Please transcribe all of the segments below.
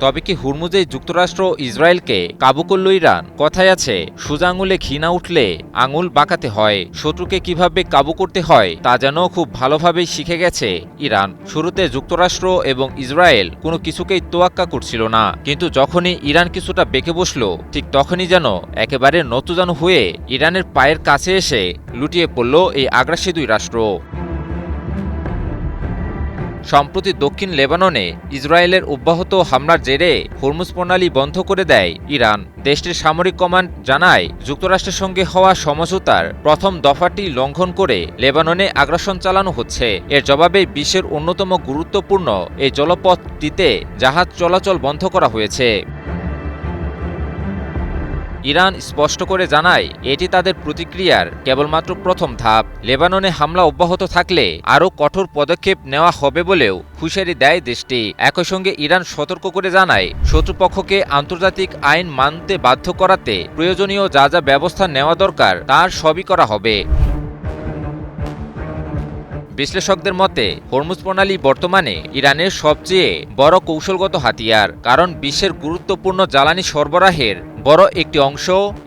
তবে কি হুরমুজে যুক্তরাষ্ট্র ইসরায়েলকে কাবু করল ইরান? কথায় আছে, সোজা আঙুলে ঘি না উঠলে আঙুল বাঁকাতে হয়। শত্রুকে কিভাবে কাবু করতে হয় তা যেন খুব ভালোভাবেই শিখে গেছে ইরান। শুরুতে যুক্তরাষ্ট্র এবং ইসরায়েল কোনো কিছুকেই তোয়াক্কা করছিল না, কিন্তু যখনই ইরান কিছুটা বেঁকে বসল, ঠিক তখনই যেন একেবারে নতজানু হয়ে ইরানের পায়ের কাছে এসে লুটিয়ে পড়ল এই আগ্রাসী দুই রাষ্ট্র। সম্প্রতি দক্ষিণ লেবাননে ইসরায়েলের অব্যাহত হামলার জেরে হরমুজ প্রণালী বন্ধ করে দেয় ইরান। দেশটির সামরিক কমান্ড জানায়, যুক্তরাষ্ট্রের সঙ্গে হওয়া সমঝোতার প্রথম দফাটি লঙ্ঘন করে লেবাননে আগ্রাসন চালানো হচ্ছে। এর জবাবে বিশ্বের অন্যতম গুরুত্বপূর্ণ এই জলপথটিতে জাহাজ চলাচল বন্ধ করা হয়েছে। ইরান স্পষ্ট করে জানায়, এটি তাদের প্রতিক্রিয়ার কেবলমাত্র প্রথম ধাপ। লেবাননে হামলা অব্যাহত থাকলে আরও কঠোর পদক্ষেপ নেওয়া হবে বলেও হুঁশিয়ারি দেয় দেশটি। একই সঙ্গে ইরান সতর্ক করে জানায়, শত্রুপক্ষকে আন্তর্জাতিক আইন মানতে বাধ্য করাতে প্রয়োজনীয় যা যা ব্যবস্থা নেওয়া দরকার তার সবই করা হবে। বিশ্লেষকদের মতে, হরমুজ প্রণালী বর্তমানে ইরানের সবচেয়ে বড় কৌশলগত হাতিয়ার, কারণ বিশ্বের গুরুত্বপূর্ণ জ্বালানি সরবরাহের বড় একটি অংশ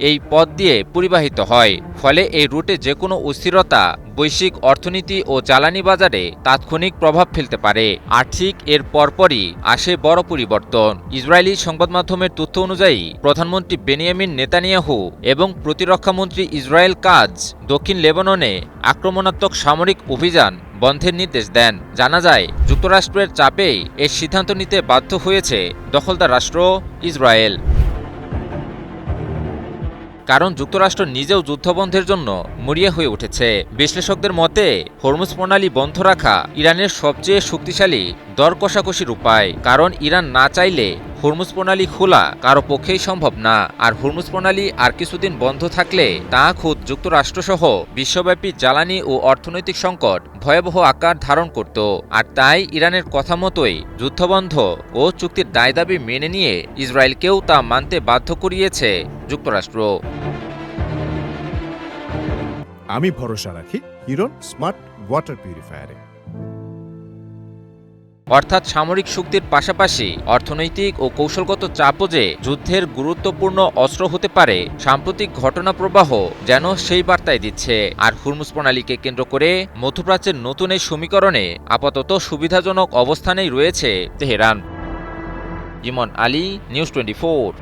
এই পথ দিয়ে পরিবাহিত হয়। ফলে এই রুটে যে কোনো অস্থিরতা বৈশ্বিক অর্থনীতি ও জ্বালানি বাজারে তাৎক্ষণিক প্রভাব ফেলতে পারে। আর ঠিক এর পরপরই আসে বড় পরিবর্তন। ইসরায়েলি সংবাদ মাধ্যমের তথ্য অনুযায়ী প্রধানমন্ত্রী বেনিয়ামিন নেতানিয়াহু এবং প্রতিরক্ষামন্ত্রী ইসরায়েল কাজ দক্ষিণ লেবাননে আক্রমণাত্মক সামরিক অভিযান বন্ধের নির্দেশ দেন। জানা যায়, যুক্তরাষ্ট্রের চাপেই এর সিদ্ধান্ত নিতে বাধ্য হয়েছে দখলদার রাষ্ট্র ইসরায়েল। কারণ যুক্তরাষ্ট্র নিজেও যুদ্ধবন্ধের জন্য মরিয়া হয়ে উঠেছে। বিশ্লেষকদের মতে, হরমুজ প্রণালী বন্ধ রাখা ইরানের সবচেয়ে শক্তিশালী দর কষাকষির উপায়, কারণ ইরান না চাইলে হরমুজ প্রণালী খোলা কারো পক্ষেই সম্ভব না। আর হরমুজ প্রণালী আর কিছুদিন বন্ধ থাকলে তা খোদ যুক্তরাষ্ট্রসহ বিশ্বব্যাপী জ্বালানি ও অর্থনৈতিক সংকট ভয়াবহ আকার ধারণ করত। আর তাই ইরানের কথা মতোই যুদ্ধবন্ধ ও চুক্তির দায় দাবি মেনে নিয়ে ইসরায়েলকেও তা মানতে বাধ্য করিয়েছে যুক্তরাষ্ট্র। আমি ভরসা রাখি হিরন স্মার্ট ওয়াটার পিউরিফায়ারে। অর্থাৎ সামরিক শক্তির পাশাপাশি অর্থনৈতিক ও কৌশলগত চাপও যে যুদ্ধের গুরুত্বপূর্ণ অস্ত্র হতে পারে, সাম্প্রতিক ঘটনা প্রবাহ যেন সেই বার্তাই দিচ্ছে। আর হরমুজ প্রণালীকে কেন্দ্র করে মধ্যপ্রাচ্যের নতুন এই সমীকরণে আপাতত সুবিধাজনক অবস্থানেই রয়েছে তেহরান। ইমন আলী, নিউজ 24।